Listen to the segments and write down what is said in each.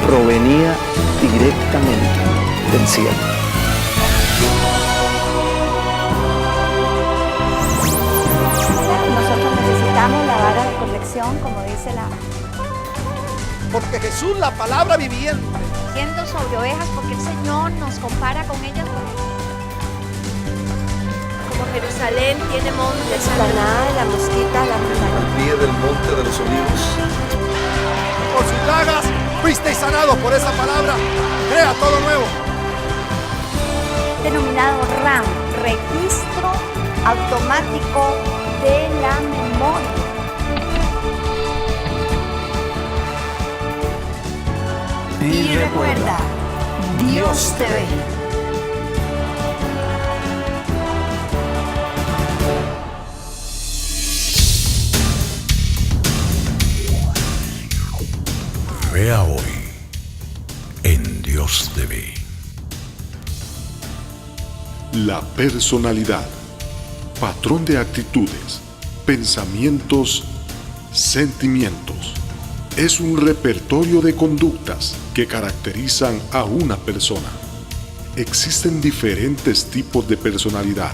provenía directamente del cielo. Nosotros necesitamos la vara de corrección, como dice la... Porque Jesús, la palabra viviente, Siendo sobre ovejas, porque el Señor nos compara con ellas. Como Jerusalén tiene montes, Explanada de la mosquita, la montaña. Al pie del monte de los olivos. por sus llagas fuisteis sanados. Por esa palabra, crea todo nuevo. Denominado RAM, Registro Automático de la Memoria. Y recuerda, Dios te ve. Vea hoy en Dios te ve. La personalidad, patrón de actitudes, pensamientos, sentimientos. Es un repertorio de conductas que caracterizan a una persona. Existen diferentes tipos de personalidad,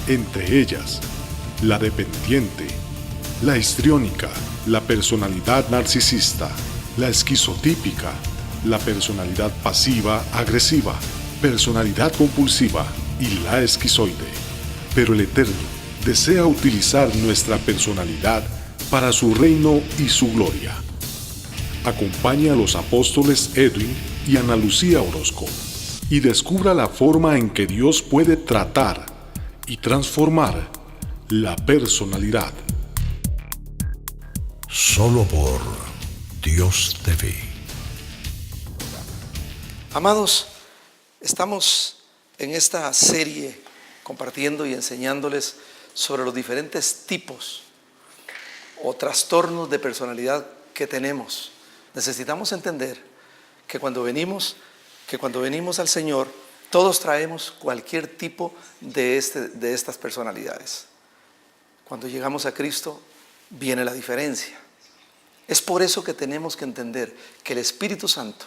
entre ellas la dependiente, la histriónica, la personalidad narcisista, la esquizotípica, la personalidad pasiva-agresiva, personalidad compulsiva y la esquizoide. Pero el Eterno desea utilizar nuestra personalidad para su reino y su gloria. Acompaña a los apóstoles Edwin y Ana Lucía Orozco y descubra la forma en que Dios puede tratar y transformar la personalidad. Solo por Dios te ve. Amados, estamos en esta serie compartiendo y enseñándoles sobre los diferentes tipos o trastornos de personalidad que tenemos. Necesitamos entender que cuando venimos al Señor, todos traemos cualquier tipo de estas personalidades. Cuando llegamos a Cristo, viene la diferencia. Es por eso que tenemos que entender que el Espíritu Santo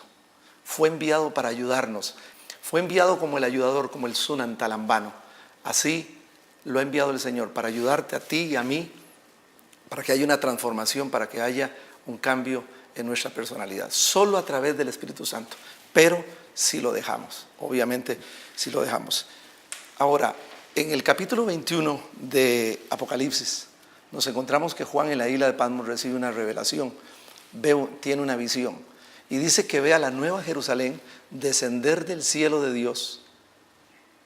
fue enviado para ayudarnos. Fue enviado como el ayudador, como el Sunan Talambano. Así lo ha enviado el Señor, para ayudarte a ti y a mí, para que haya una transformación, para que haya un cambio en nuestra personalidad. Solo a través del Espíritu Santo. Pero si lo dejamos, obviamente si lo dejamos. Ahora, en el capítulo 21 de Apocalipsis, nos encontramos que Juan en la isla de Patmos recibe una revelación, tiene una visión y dice que ve a la nueva Jerusalén descender del cielo de Dios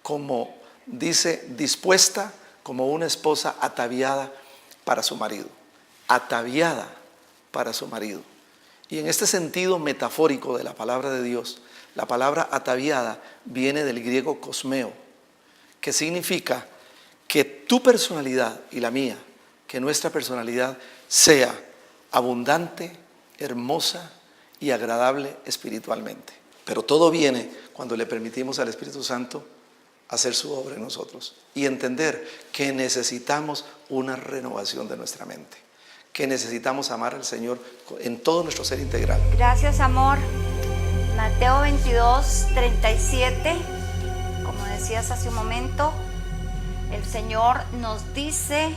como, dice, dispuesta como una esposa ataviada para su marido, ataviada para su marido. Y en este sentido metafórico de la palabra de Dios, la palabra ataviada viene del griego cosmeo, que significa que tu personalidad y la mía, que nuestra personalidad sea abundante, hermosa y agradable espiritualmente. Pero todo viene cuando le permitimos al Espíritu Santo hacer su obra en nosotros y entender que necesitamos una renovación de nuestra mente, que necesitamos amar al Señor en todo nuestro ser integral. Gracias, amor. Mateo 22, 37, como decías hace un momento, el Señor nos dice,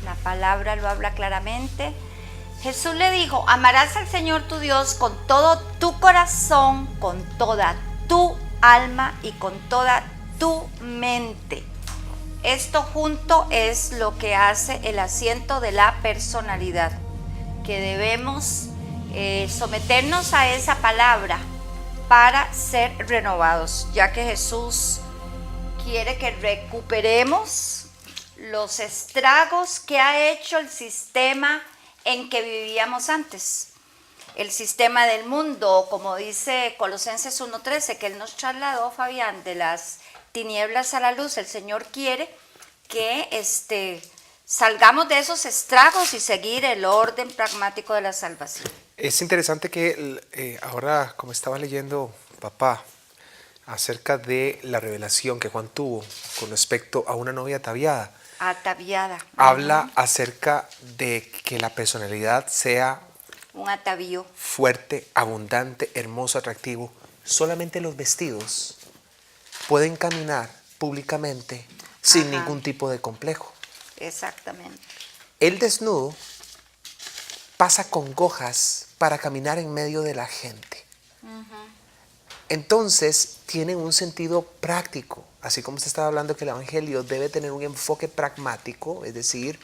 la palabra lo habla claramente. Jesús le dijo: amarás al Señor tu Dios con todo tu corazón, con toda tu alma y con toda tu mente. Esto junto es lo que hace el asiento de la personalidad, que debemos someternos a esa palabra para ser renovados, ya que Jesús quiere que recuperemos los estragos que ha hecho el sistema en que vivíamos antes. El sistema del mundo, como dice Colosenses 1:13, que Él nos trasladó, Fabián, de las tinieblas a la luz. El Señor quiere que salgamos de esos estragos y seguir el orden pragmático de la salvación. Es interesante que ahora, como estaba leyendo papá, acerca de la revelación que Juan tuvo con respecto a una novia ataviada. Ataviada. Habla acerca de que la personalidad sea Un atavío. fuerte, abundante, hermoso, atractivo. Solamente los vestidos pueden caminar públicamente sin Ajá. ningún tipo de complejo. Exactamente. El desnudo pasa congojas para caminar en medio de la gente. Entonces, tienen un sentido práctico, así como se estaba hablando que el Evangelio debe tener un enfoque pragmático, es decir,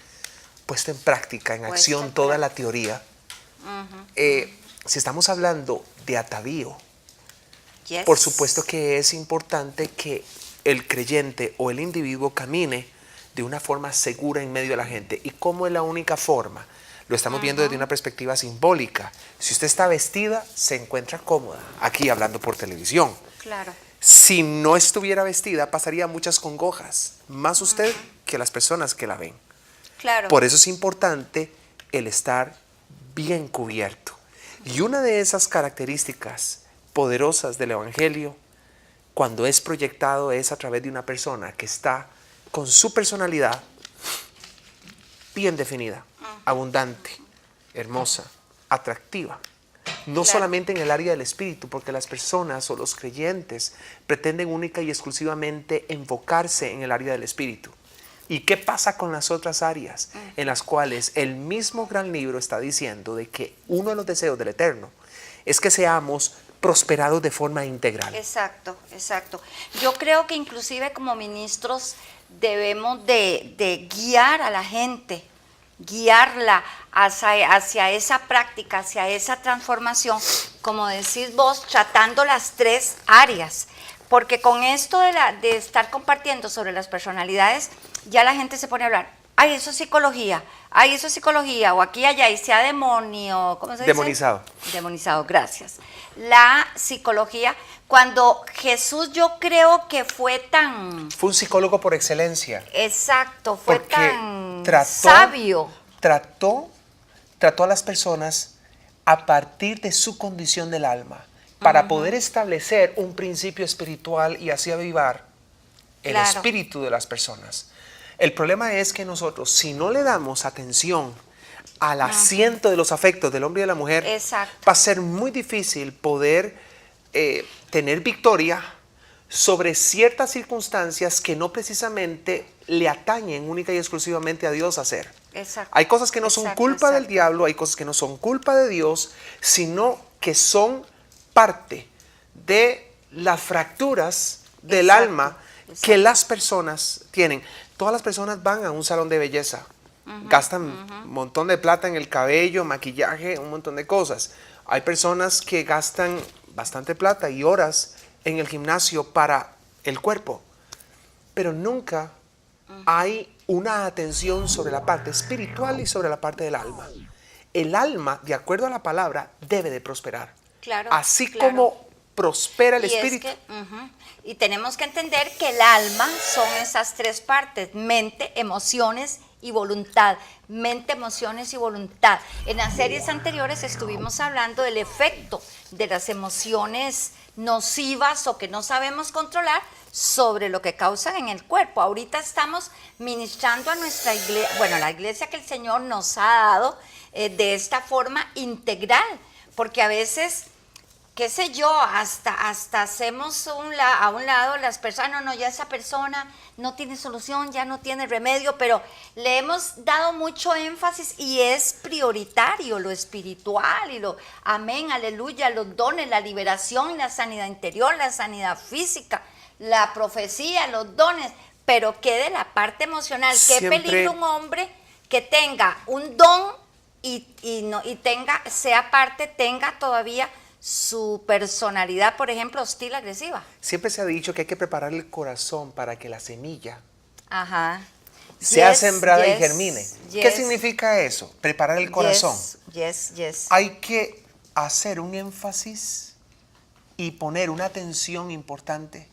puesto en práctica, en Puesto acción, en toda la teoría. Si estamos hablando de atavío, Yes. por supuesto que es importante que el creyente o el individuo camine de una forma segura en medio de la gente. ¿Y cómo es la única forma? Lo estamos viendo desde una perspectiva simbólica. Si usted está vestida, se encuentra cómoda. Aquí hablando por televisión. Claro. Si no estuviera vestida, pasaría muchas congojas. Más usted que las personas que la ven. Claro. Por eso es importante el estar bien cubierto. Y una de esas características poderosas del Evangelio, cuando es proyectado, es a través de una persona que está con su personalidad bien definida, abundante, hermosa, atractiva. No Claro. solamente en el área del espíritu, porque las personas o los creyentes pretenden única y exclusivamente enfocarse en el área del espíritu. ¿Y qué pasa con las otras áreas en las cuales el mismo gran libro está diciendo de que uno de los deseos del Eterno es que seamos prosperados de forma integral? Exacto, exacto. Yo creo que inclusive como ministros debemos de guiar a la gente, guiarla hacia esa práctica, hacia esa transformación, como decís vos, tratando las tres áreas. Porque con esto de estar compartiendo sobre las personalidades, ya la gente se pone a hablar, ay, eso es psicología, o aquí, allá, y sea demonio, ¿cómo se dice? Demonizado. Demonizado, gracias. La psicología, cuando Jesús yo creo que fue tan Fue un psicólogo por excelencia. exacto, fue Porque tan trató- sabio. Trató a las personas a partir de su condición del alma para poder establecer un principio espiritual y así avivar el Claro. espíritu de las personas. El problema es que nosotros, si no le damos atención al asiento de los afectos del hombre y de la mujer, Exacto. va a ser muy difícil poder tener victoria sobre ciertas circunstancias que no precisamente le atañen única y exclusivamente a Dios hacer. Exacto. Hay cosas que no son Exacto, culpa del exacto. diablo, hay cosas que no son culpa de Dios, sino que son parte de las fracturas del Exacto, alma que exacto. las personas tienen. Todas las personas van a un salón de belleza, gastan un montón de plata en el cabello, maquillaje, un montón de cosas. Hay personas que gastan bastante plata y horas en el gimnasio para el cuerpo, pero nunca hay una atención sobre la parte espiritual y sobre la parte del alma. El alma, de acuerdo a la palabra, debe de prosperar. Claro, Así claro. como prospera el Y es espíritu. y tenemos que entender que el alma son esas tres partes: mente, emociones y voluntad. Mente, emociones y voluntad. En las series anteriores estuvimos hablando del efecto de las emociones nocivas o que no sabemos controlar sobre lo que causan en el cuerpo. Ahorita estamos ministrando a nuestra iglesia, bueno, la iglesia que el Señor nos ha dado de esta forma integral, porque a veces, qué sé yo, hasta hacemos a un lado las personas, no, ya esa persona no tiene solución, ya no tiene remedio, pero le hemos dado mucho énfasis y es prioritario lo espiritual y lo, amén, aleluya, los dones, la liberación y la sanidad interior, la sanidad física, la profecía, los dones, pero ¿qué de la parte emocional? ¿Qué Siempre- peligro un hombre que tenga un don y tenga todavía su personalidad, por ejemplo, hostil, agresiva? Siempre se ha dicho que hay que preparar el corazón para que la semilla Ajá. sea Yes, sembrada y yes, germine. ¿Qué yes, significa eso? Preparar el corazón. Yes. Hay que hacer un énfasis y poner una atención importante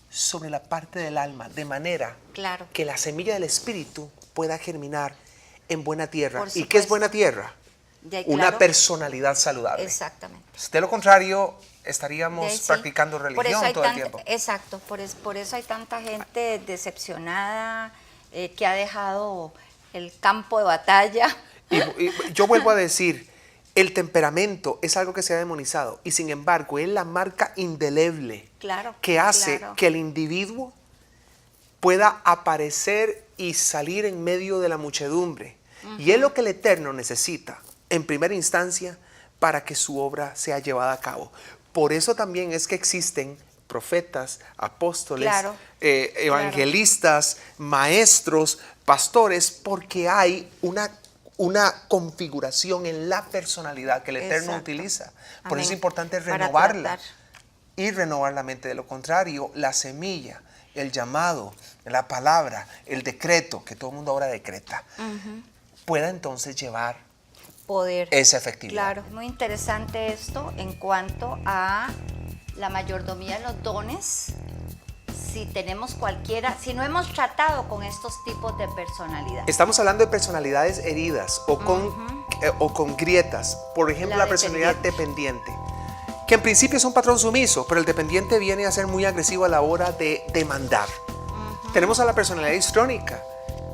sobre la parte del alma, de manera Claro. que la semilla del espíritu pueda germinar en buena tierra. Por ¿Y qué es supuesto. buena tierra? De ahí, Una claro. personalidad saludable. Exactamente. De lo contrario, De estaríamos ahí sí. practicando Por eso religión hay todo el tiempo. Exacto, por eso hay tanta gente decepcionada que ha dejado el campo de batalla. Y yo vuelvo a decir, El temperamento es algo que se ha demonizado y sin embargo es la marca indeleble Claro, que hace claro. que el individuo pueda aparecer y salir en medio de la muchedumbre. Y es lo que el Eterno necesita en primera instancia para que su obra sea llevada a cabo. Por eso también es que existen profetas, apóstoles, Claro, evangelistas, maestros, pastores, porque hay una configuración en la personalidad que el Eterno Exacto. utiliza. Por Amén. eso es importante Para renovarla tratar. y renovar la mente. De lo contrario, la semilla, el llamado, la palabra, el decreto, que todo el mundo ahora decreta, pueda entonces llevar Poder. esa efectividad. Claro, muy interesante esto en cuanto a la mayordomía de los dones. Si tenemos cualquiera, si no hemos tratado con estos tipos de personalidad. Estamos hablando de personalidades heridas o con grietas. Por ejemplo, La la personalidad dependiente, que en principio es un patrón sumiso, pero el dependiente viene a ser muy agresivo a la hora de demandar. Tenemos a la personalidad histrónica,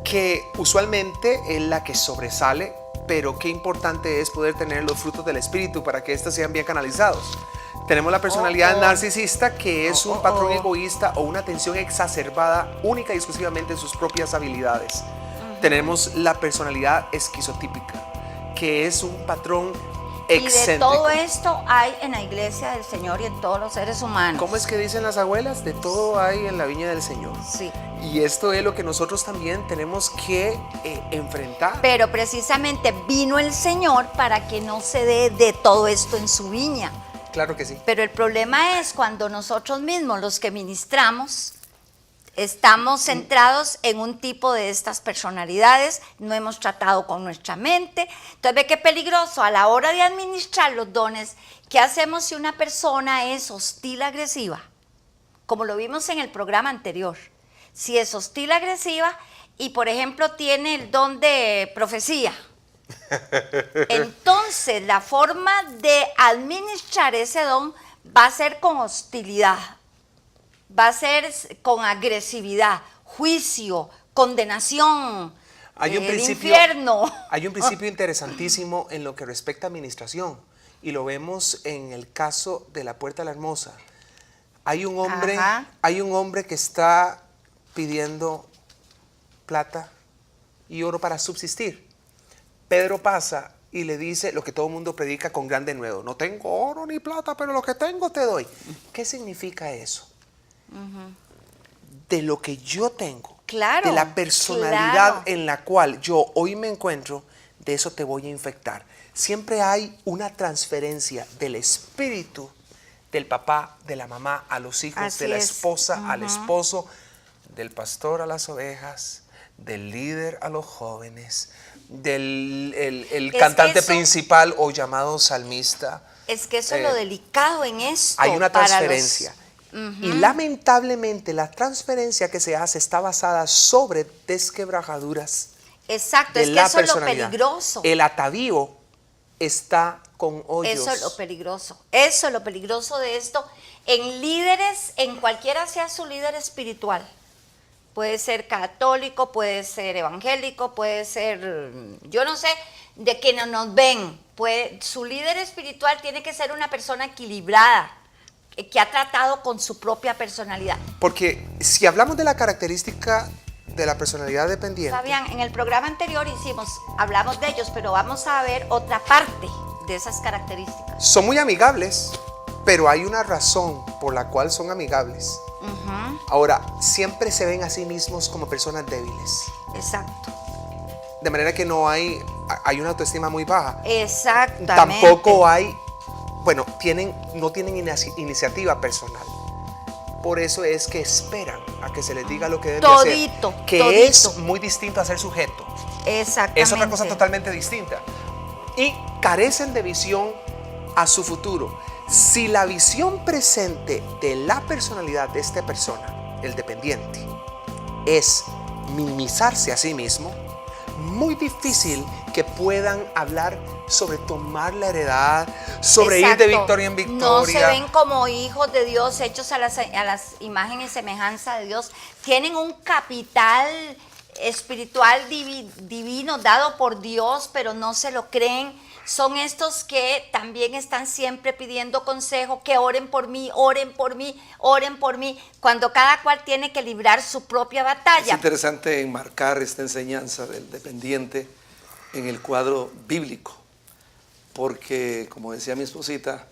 que usualmente es la que sobresale, pero qué importante es poder tener los frutos del Espíritu para que estos sean bien canalizados. Tenemos la personalidad narcisista, que es un patrón egoísta o una tensión exacerbada única y exclusivamente en sus propias habilidades. Tenemos la personalidad esquizotípica, que es un patrón Y de excéntrico. todo esto hay en la iglesia del Señor y en todos los seres humanos. ¿Cómo es que dicen las abuelas? De todo hay en la viña del Señor. Sí. Y esto es lo que nosotros también tenemos que enfrentar. Pero precisamente vino el Señor para que no se dé de todo esto en su viña. Claro que sí. Pero el problema es cuando nosotros mismos, los que ministramos, estamos centrados en un tipo de estas personalidades, no hemos tratado con nuestra mente. Entonces ve qué peligroso a la hora de administrar los dones. ¿Qué hacemos si una persona es hostil, agresiva? Como lo vimos en el programa anterior. Si es hostil, agresiva y por ejemplo tiene el don de profecía. Entonces la forma de administrar ese don va a ser con hostilidad, va a ser con agresividad, juicio, condenación, Hay un el principio, infierno. Hay un principio interesantísimo en lo que respecta a administración y lo vemos en el caso de la Puerta de la Hermosa. Hay un hombre que está pidiendo plata y oro para subsistir. Pedro pasa y le dice lo que todo el mundo predica con gran denuedo: no tengo oro ni plata, pero lo que tengo te doy. ¿Qué significa eso? De lo que yo tengo, Claro, de la personalidad claro. en la cual yo hoy me encuentro, de eso te voy a infectar. Siempre hay una transferencia del espíritu del papá, de la mamá a los hijos, Así de la es. esposa al esposo, del pastor a las ovejas, del líder a los jóvenes, del el que cantante eso- principal o llamado salmista. Es que eso es lo delicado en esto. Hay una para los- transferencia. Y lamentablemente la transferencia que se hace está basada sobre desquebrajaduras Exacto, de es que la eso es lo personalidad. peligroso. El atavío está con hoyos. Eso es lo peligroso. Eso es lo peligroso de esto. En líderes, en cualquiera sea su líder espiritual. Puede ser católico, puede ser evangélico, puede ser, yo no sé, de quienes nos ven. Su líder espiritual tiene que ser una persona equilibrada, que ha tratado con su propia personalidad. Porque si hablamos de la característica de la personalidad dependiente, Fabián, en el programa anterior hablamos de ellos, pero vamos a ver otra parte de esas características. son muy amigables, pero hay una razón por la cual son amigables. Ahora, siempre se ven a sí mismos como personas débiles. Exacto. De manera que no hay una autoestima muy baja. Exactamente. Tampoco hay, bueno, no tienen iniciativa personal. Por eso es que esperan a que se les diga lo que deben Todito, hacer. Que todito. es muy distinto a ser sujeto. Exactamente. Es otra cosa totalmente distinta. Y carecen de visión a su futuro. Si la visión presente de la personalidad de esta persona, el dependiente, es minimizarse a sí mismo, muy difícil que puedan hablar sobre tomar la heredad, sobre ir de Exacto. victoria en victoria. No se ven como hijos de Dios, hechos a las imagen y semejanza de Dios. Tienen un capital espiritual divino dado por Dios, pero no se lo creen. Son estos que también están siempre pidiendo consejo, que oren por mí, oren por mí, oren por mí, cuando cada cual tiene que librar su propia Es batalla. interesante enmarcar esta enseñanza del dependiente en el cuadro bíblico, porque, como decía mi esposita,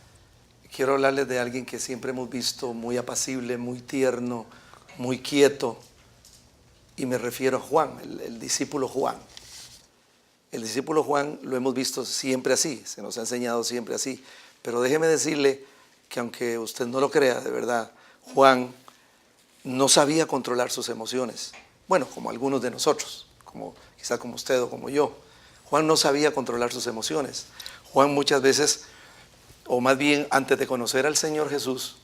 quiero hablarles de alguien que siempre hemos visto muy apacible, muy tierno, muy quieto, y me refiero a Juan, el discípulo Juan. El discípulo Juan lo hemos visto siempre así, se nos ha enseñado siempre así, pero déjeme decirle que aunque usted no lo crea, de verdad, Juan no sabía controlar sus emociones. Bueno, como algunos de nosotros, quizá como usted o como yo. Juan no sabía controlar sus emociones. Juan muchas veces, o más bien antes de conocer al Señor Jesús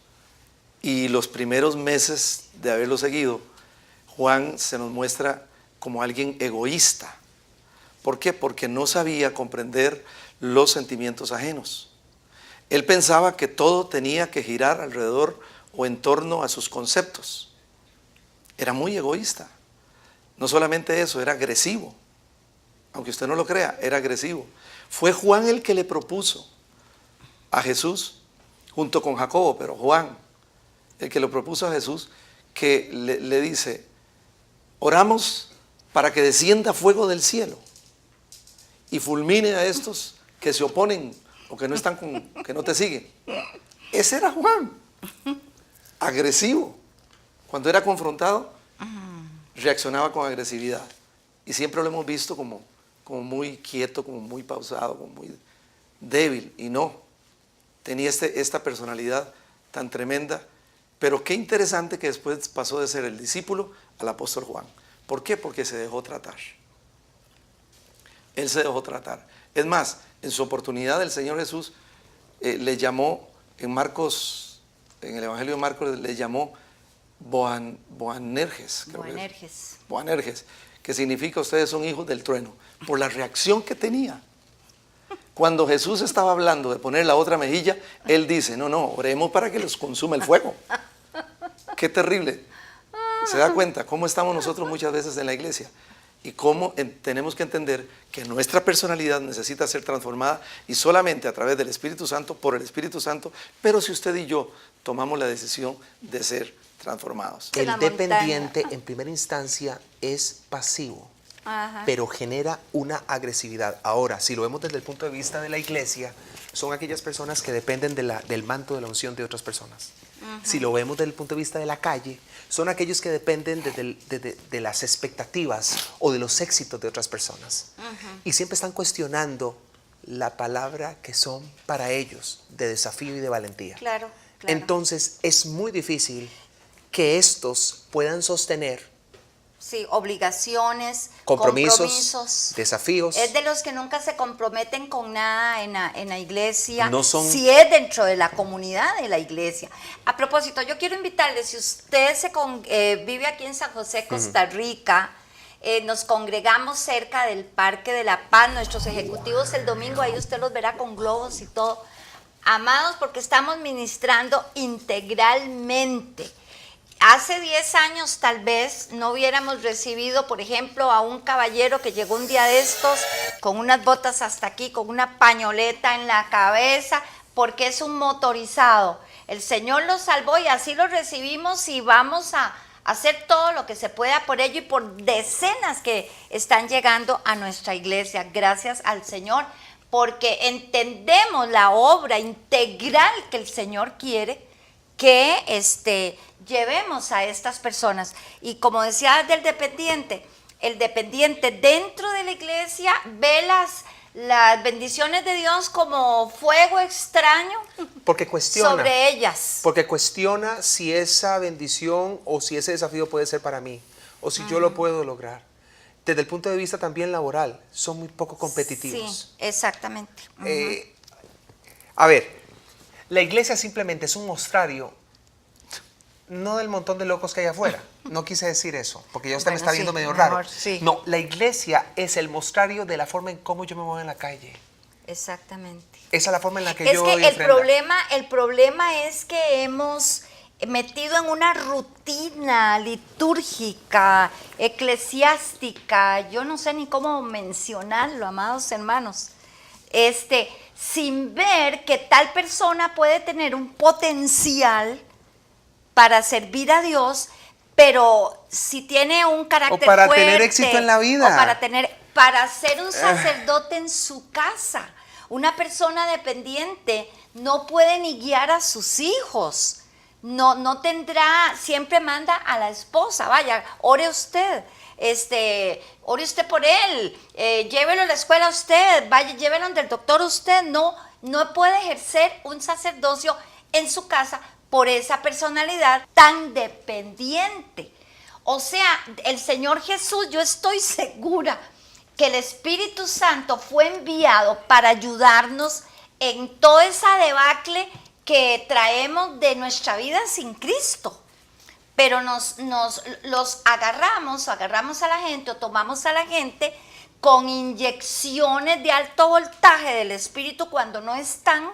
y los primeros meses de haberlo seguido, Juan se nos muestra como alguien egoísta. ¿Por qué? Porque no sabía comprender los sentimientos ajenos. Él pensaba que todo tenía que girar alrededor o en torno a sus conceptos. Era muy egoísta. No solamente eso, era agresivo. Aunque usted no lo crea, era agresivo. Fue Juan el que le propuso a Jesús, junto con Jacobo, pero Juan, el que lo propuso a Jesús, que le dice, oramos para que descienda fuego del cielo y fulmine a estos que se oponen o que no están que no te siguen. Ese era Juan, agresivo. Cuando era confrontado, reaccionaba con agresividad. Y siempre lo hemos visto como muy quieto, como muy pausado, como muy débil. Y no, tenía esta personalidad tan tremenda. Pero qué interesante que después pasó de ser el discípulo al apóstol Juan. ¿Por qué? Porque se dejó tratar. Él se dejó tratar. Es más, en su oportunidad el Señor Jesús le llamó, en el Evangelio de Marcos le llamó Boanerges. Boanerges, que significa ustedes son hijos del trueno, por la reacción que tenía. Cuando Jesús estaba hablando de poner la otra mejilla, Él dice, no, oremos para que los consuma el fuego. Qué terrible. ¿Se da cuenta cómo estamos nosotros muchas veces en la iglesia? Y cómo tenemos que entender que nuestra personalidad necesita ser transformada y solamente a través del Espíritu Santo, por el Espíritu Santo, pero si usted y yo tomamos la decisión de ser transformados. El dependiente en primera instancia es pasivo, pero genera una agresividad. Ahora, si lo vemos desde el punto de vista de la iglesia, son aquellas personas que dependen del manto de la unción de otras personas. Si lo vemos desde el punto de vista de la calle, son aquellos que dependen de las expectativas o de los éxitos de otras personas. Y siempre están cuestionando la palabra que son para ellos de desafío y de valentía. Claro. Entonces es muy difícil que estos puedan sostener obligaciones, compromisos, desafíos. Es de los que nunca se comprometen con nada en la iglesia, No son... si es dentro de la comunidad de la iglesia. A propósito, yo quiero invitarles, si usted vive aquí en San José, Costa Rica, nos congregamos cerca del Parque de la Paz, nuestros ejecutivos el domingo, ahí usted los verá con globos y todo. Amados, porque estamos ministrando integralmente. Hace 10 años tal vez no hubiéramos recibido, por ejemplo, a un caballero que llegó un día de estos con unas botas hasta aquí, con una pañoleta en la cabeza, porque es un motorizado. El Señor lo salvó y así lo recibimos y vamos a hacer todo lo que se pueda por ello y por decenas que están llegando a nuestra iglesia. Gracias al Señor, porque entendemos la obra integral que el Señor quiere que llevemos a estas personas. Y como decía del dependiente, el dependiente dentro de la iglesia ve las bendiciones de Dios como fuego extraño porque cuestiona sobre ellas. Porque cuestiona si esa bendición o si ese desafío puede ser para mí, o si yo lo puedo lograr. Desde el punto de vista también laboral, son muy poco competitivos. Sí, exactamente. A ver, la iglesia simplemente es un mostrario, no del montón de locos que hay afuera. No quise decir eso, porque ya usted me está viendo medio raro. Sí. No, la iglesia es el mostrario de la forma en cómo yo me muevo en la calle. Exactamente. Esa es la forma en la que Es yo que doy ofrenda. el problema es que hemos metido en una rutina litúrgica, eclesiástica, yo no sé ni cómo mencionarlo, amados hermanos, sin ver que tal persona puede tener un potencial para servir a Dios, pero si tiene un carácter O para fuerte, tener éxito en la vida. o para ser un sacerdote en su casa. Una persona dependiente no puede ni guiar a sus hijos. No tendrá, siempre manda a la esposa, vaya, ore usted, ore usted por él, llévelo a la escuela usted, vaya, llévelo del doctor usted. No puede ejercer un sacerdocio en su casa por esa personalidad tan dependiente. O sea, el Señor Jesús, yo estoy segura que el Espíritu Santo fue enviado para ayudarnos en toda esa debacle que traemos de nuestra vida sin Cristo. Pero los agarramos a la gente o tomamos a la gente con inyecciones de alto voltaje del Espíritu cuando no están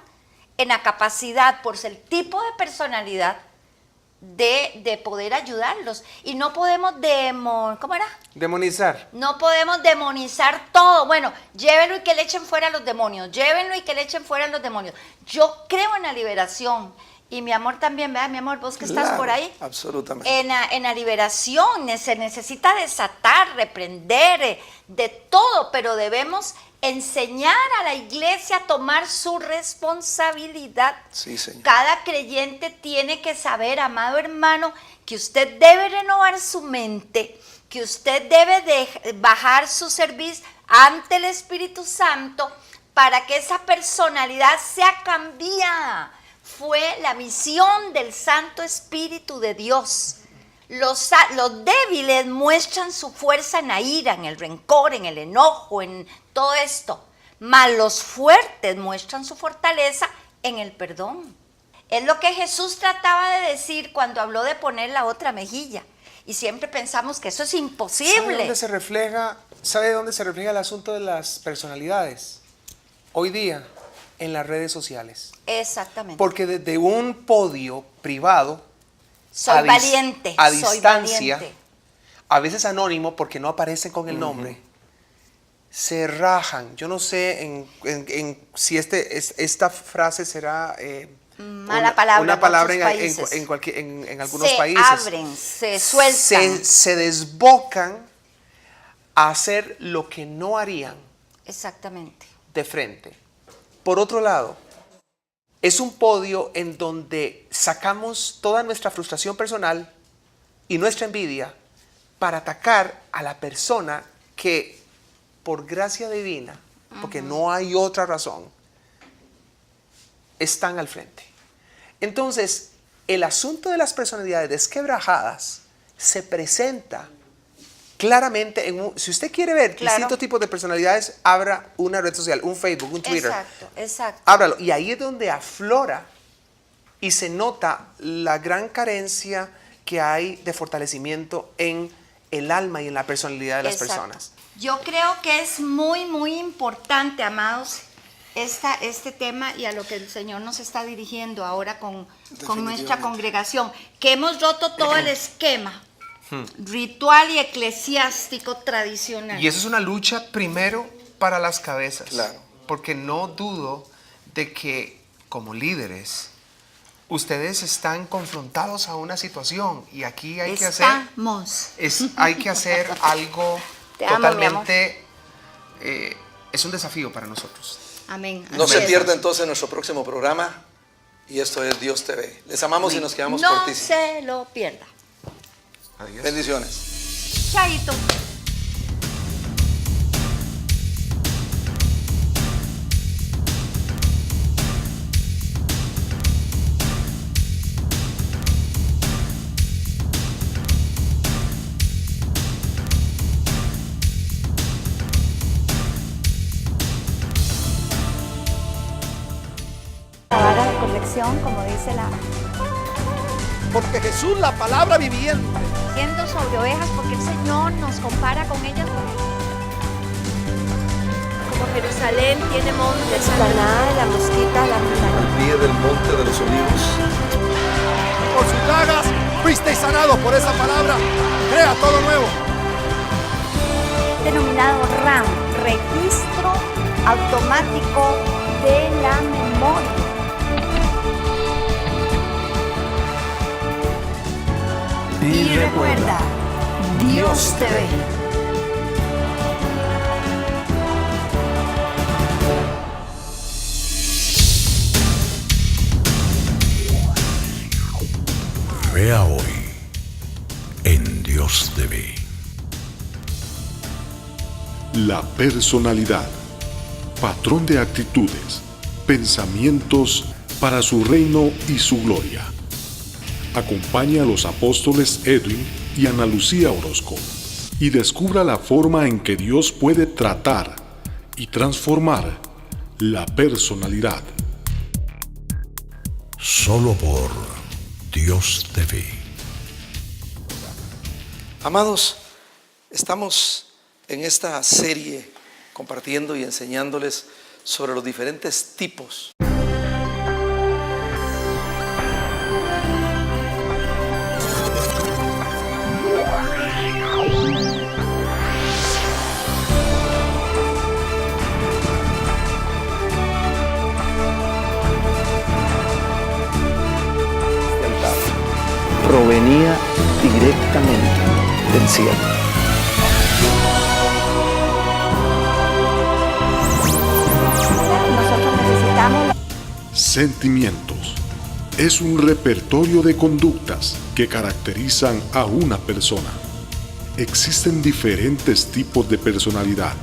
en la capacidad, por el tipo de personalidad, de poder ayudarlos. Y no podemos Demonizar. No podemos demonizar todo. Bueno, llévenlo y que le echen fuera a los demonios. Llévenlo y que le echen fuera a los demonios. Yo creo en la liberación. Y mi amor también, ¿verdad? Mi amor, vos que estás por ahí. Absolutamente. En la liberación se necesita desatar, reprender, de todo, pero debemos enseñar a la iglesia a tomar su responsabilidad. Sí, Señor. Cada creyente tiene que saber, amado hermano, que usted debe renovar su mente, que usted debe de bajar su servicio ante el Espíritu Santo para que esa personalidad sea cambiada. Fue la misión del Santo Espíritu de Dios. Los débiles muestran su fuerza en la ira, en el rencor, en el enojo, en todo esto. Mas los fuertes muestran su fortaleza en el perdón. Es lo que Jesús trataba de decir cuando habló de poner la otra mejilla. Y siempre pensamos que eso es imposible. ¿Sabe dónde se refleja el asunto de las personalidades? Hoy día, en las redes sociales. Exactamente. Porque desde un podio privado, soy valiente, a soy distancia, valiente. A veces anónimo porque no aparecen con el nombre, se rajan. Yo no sé si esta frase será una palabra en algunos países. Se abren, se sueltan. Se desbocan a hacer lo que no harían. Exactamente. De frente. Por otro lado, es un podio en donde sacamos toda nuestra frustración personal y nuestra envidia para atacar a la persona que, por gracia divina, porque no hay otra razón, están al frente. Entonces, el asunto de las personalidades desquebrajadas se presenta claramente si usted quiere ver distintos tipos de personalidades, abra una red social, un Facebook, un Twitter. Exacto. Ábralo. Y ahí es donde aflora y se nota la gran carencia que hay de fortalecimiento en el alma y en la personalidad de las personas. Yo creo que es muy, muy importante, amados, este tema y a lo que el Señor nos está dirigiendo ahora con nuestra congregación, que hemos roto todo el esquema ritual y eclesiástico tradicional. Y eso es una lucha primero para las cabezas. Claro. Porque no dudo de que como líderes ustedes están confrontados a una situación y aquí hay que hacer algo totalmente es un desafío para nosotros. Amén. No se pierda entonces nuestro próximo programa y esto es Dios TV. Les amamos y nos quedamos cortísimos. No se lo pierda. Adiós. Bendiciones. Chaito. La vara de corrección, como dice Porque Jesús, la palabra viviente, siendo sobre ovejas, porque el Señor nos compara con ellas. Como Jerusalén tiene montes, Explanada de la mosquita, la montaña. Al pie del monte de los olivos. Por sus llagas fuisteis sanados por esa palabra. Crea todo nuevo. Denominado RAM, registro automático de la memoria. Y recuerda, Dios te ve. Vea hoy en Dios te ve. La personalidad, patrón de actitudes, pensamientos para su reino y su gloria. Acompaña a los apóstoles Edwin y Ana Lucía Orozco y descubra la forma en que Dios puede tratar y transformar la personalidad. Solo por Dios te ve. Amados, estamos en esta serie compartiendo y enseñándoles sobre los diferentes tipos provenía directamente del cielo. Nosotros necesitamos Sentimientos. Es un repertorio de conductas que caracterizan a una persona. Existen diferentes tipos de personalidad,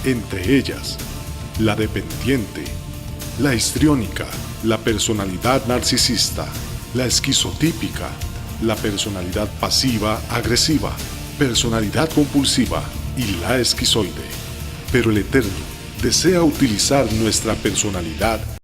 entre ellas la dependiente, la histriónica, la personalidad narcisista, la esquizotípica, la personalidad pasiva-agresiva, personalidad compulsiva y la esquizoide. Pero el Eterno desea utilizar nuestra personalidad